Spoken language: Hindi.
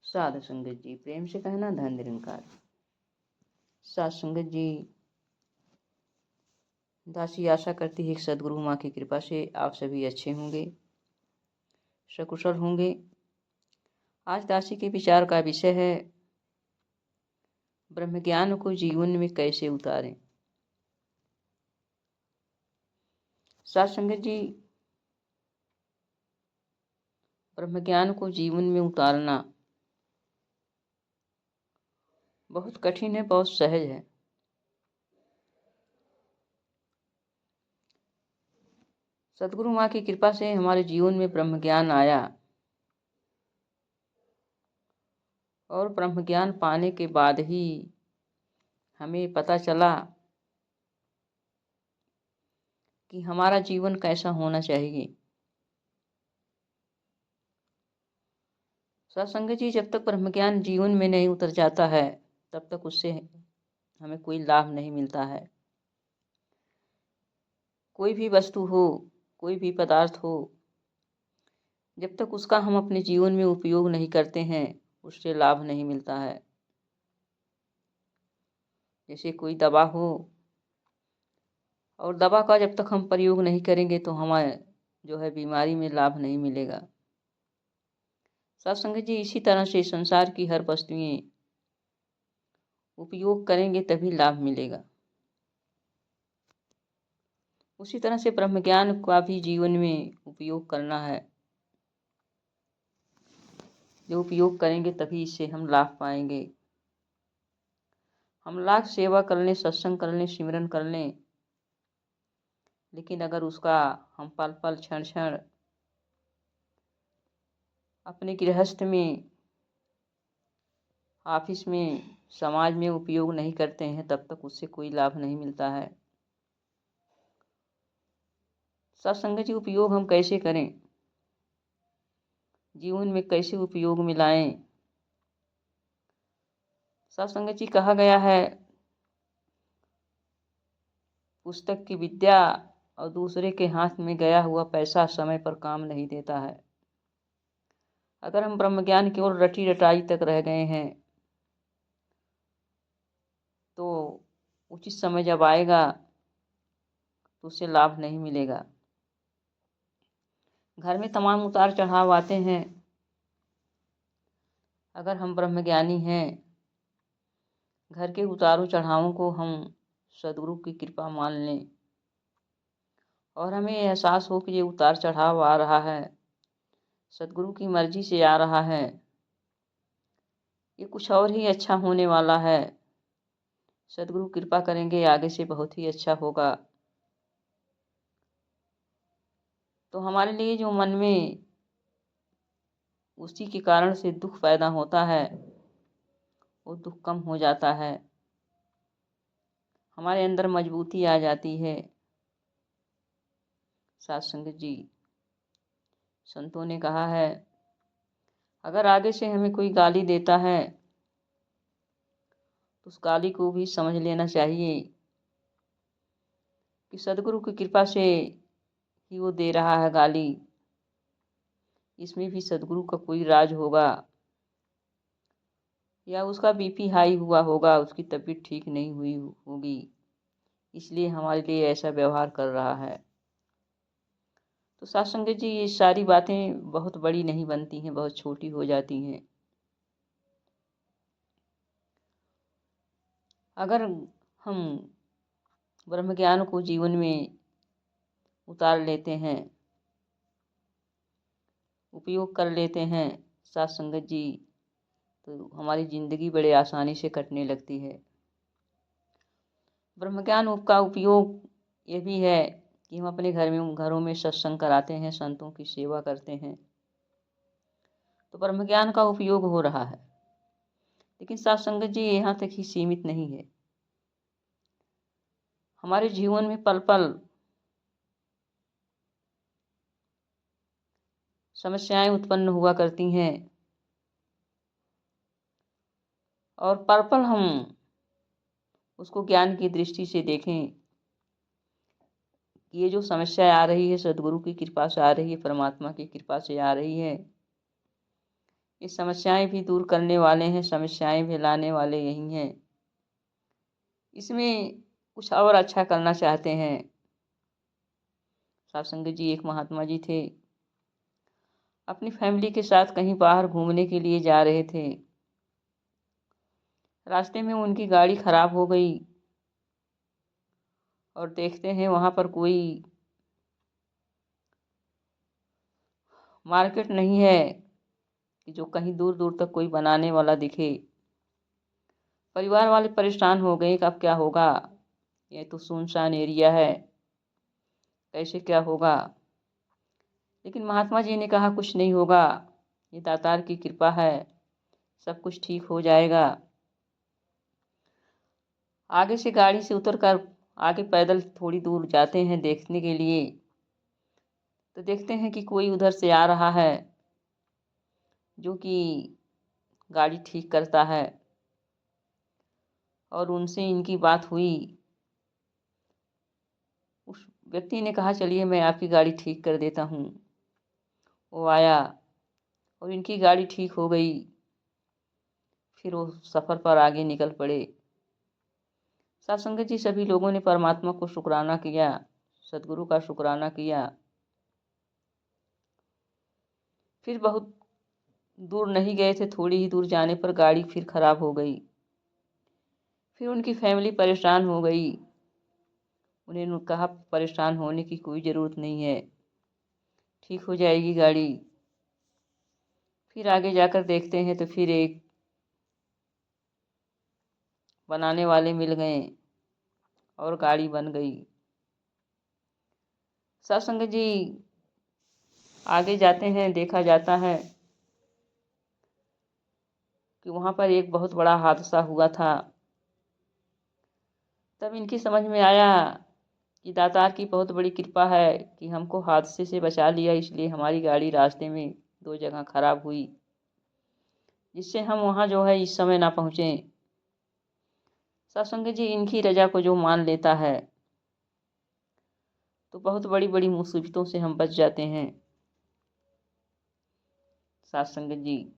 साधु संगत जी, प्रेम से कहना धन निरंकार। साधु संगत जी, दासी आशा करती है कि सदगुरु माँ की कृपा से आप सभी अच्छे होंगे, सकुशल होंगे। आज दासी के विचार का विषय है ब्रह्म ज्ञान को जीवन में कैसे उतारें। साधु संगत जी, ब्रह्म ज्ञान को जीवन में उतारना बहुत कठिन है, बहुत सहज है। सदगुरु माँ की कृपा से हमारे जीवन में ब्रह्म ज्ञान आया और ब्रह्म ज्ञान पाने के बाद ही हमें पता चला कि हमारा जीवन कैसा होना चाहिए। सत्संग जी, जब तक ब्रह्म ज्ञान जीवन में नहीं उतर जाता है तब तक उससे हमें कोई लाभ नहीं मिलता है। कोई भी वस्तु हो, कोई भी पदार्थ हो, जब तक उसका हम अपने जीवन में उपयोग नहीं करते हैं उससे लाभ नहीं मिलता है। जैसे कोई दवा हो और दवा का जब तक हम प्रयोग नहीं करेंगे तो हमारे जो है बीमारी में लाभ नहीं मिलेगा। सत्संग जी, इसी तरह से संसार की हर वस्तुएं उपयोग करेंगे तभी लाभ मिलेगा। उसी तरह से ब्रह्म ज्ञान का भी जीवन में उपयोग करना है। जो उपयोग करेंगे तभी इससे हम लाभ पाएंगे। हम लाख सेवा कर लें, सत्संग कर लें, सिमरन कर लें, लेकिन अगर उसका हम पल पल क्षण क्षण अपने गृहस्थ में, ऑफिस में, समाज में उपयोग नहीं करते हैं तब तक उससे कोई लाभ नहीं मिलता है। सत्संग जी, उपयोग हम कैसे करें, जीवन में कैसे उपयोग में लाएं। सत्संग जी, कहा गया है पुस्तक की विद्या और दूसरे के हाथ में गया हुआ पैसा समय पर काम नहीं देता है। अगर हम ब्रह्म ज्ञान की ओर रटी रटाई तक रह गए हैं तो उचित समय जब आएगा तो उससे लाभ नहीं मिलेगा। घर में तमाम उतार चढ़ाव आते हैं, अगर हम ब्रह्म ज्ञानी हैं, घर के उतारों चढ़ावों को हम सदगुरु की कृपा मान लें और हमें एहसास हो कि ये उतार चढ़ाव आ रहा है, सदगुरु की मर्जी से आ रहा है, ये कुछ और ही अच्छा होने वाला है, सदगुरु कृपा करेंगे आगे से बहुत ही अच्छा होगा, तो हमारे लिए जो मन में उसी के कारण से दुख पैदा होता है वो दुख कम हो जाता है, हमारे अंदर मजबूती आ जाती है। साध संगत जी, संतों ने कहा है अगर आगे से हमें कोई गाली देता है तो उस गाली को भी समझ लेना चाहिए कि सदगुरु की कृपा से ही वो दे रहा है गाली, इसमें भी सदगुरु का कोई राज होगा, या उसका बीपी हाई हुआ होगा, उसकी तबीयत ठीक नहीं हुई होगी, इसलिए हमारे लिए ऐसा व्यवहार कर रहा है। तो साध संगत जी, ये सारी बातें बहुत बड़ी नहीं बनती हैं, बहुत छोटी हो जाती हैं। अगर हम ब्रह्म ज्ञान को जीवन में उतार लेते हैं, उपयोग कर लेते हैं साध संगत जी, तो हमारी ज़िंदगी बड़े आसानी से कटने लगती है। ब्रह्म ज्ञान का उपयोग ये भी है कि हम अपने घरों में सत्संग कराते हैं, संतों की सेवा करते हैं, तो ब्रह्म ज्ञान का उपयोग हो रहा है। लेकिन साध संगत जी, यहाँ तक ही सीमित नहीं है। हमारे जीवन में पल पल समस्याएं उत्पन्न हुआ करती हैं और पल पल हम उसको ज्ञान की दृष्टि से देखें कि ये जो समस्या आ रही है सदगुरु की कृपा से आ रही है, परमात्मा की कृपा से आ रही है, ये समस्याएं भी दूर करने वाले हैं, समस्याएं भी लाने वाले यही हैं। इसमें कुछ और अच्छा करना चाहते हैं। सत्संग जी एक महात्मा जी थे, अपनी फैमिली के साथ कहीं बाहर घूमने के लिए जा रहे थे। रास्ते में उनकी गाड़ी खराब हो गई और देखते हैं वहाँ पर कोई मार्केट नहीं है कि जो कहीं दूर दूर तक कोई बनाने वाला दिखे। परिवार वाले परेशान हो गए कि अब क्या होगा, ये तो सुनसान एरिया है, कैसे क्या होगा। लेकिन महात्मा जी ने कहा कुछ नहीं होगा, ये दातार की कृपा है, सब कुछ ठीक हो जाएगा। आगे से गाड़ी से उतरकर आगे पैदल थोड़ी दूर जाते हैं देखने के लिए, तो देखते हैं कि कोई उधर से आ रहा है जो कि गाड़ी ठीक करता है, और उनसे इनकी बात हुई। उस व्यक्ति ने कहा चलिए मैं आपकी गाड़ी ठीक कर देता हूँ। वो आया और इनकी गाड़ी ठीक हो गई। फिर वो सफ़र पर आगे निकल पड़े। सत्संग जी सभी लोगों ने परमात्मा को शुक्राना किया, सदगुरु का शुक्राना किया। फिर बहुत दूर नहीं गए थे, थोड़ी ही दूर जाने पर गाड़ी फिर खराब हो गई। फिर उनकी फैमिली परेशान हो गई। उन्हें कहा परेशान होने की कोई ज़रूरत नहीं है, ठीक हो जाएगी गाड़ी। फिर आगे जाकर देखते हैं तो फिर एक बनाने वाले मिल गए और गाड़ी बन गई। सत्संग जी आगे जाते हैं, देखा जाता है कि वहाँ पर एक बहुत बड़ा हादसा हुआ था। तब इनकी समझ में आया कि दातार की बहुत बड़ी कृपा है कि हमको हादसे से बचा लिया, इसलिए हमारी गाड़ी रास्ते में 2 जगह खराब हुई, जिससे हम वहाँ जो है इस समय ना पहुँचें। सत्संग जी इनकी रजा को जो मान लेता है तो बहुत बड़ी बड़ी मुसीबतों से हम बच जाते हैं। सत्संग जी।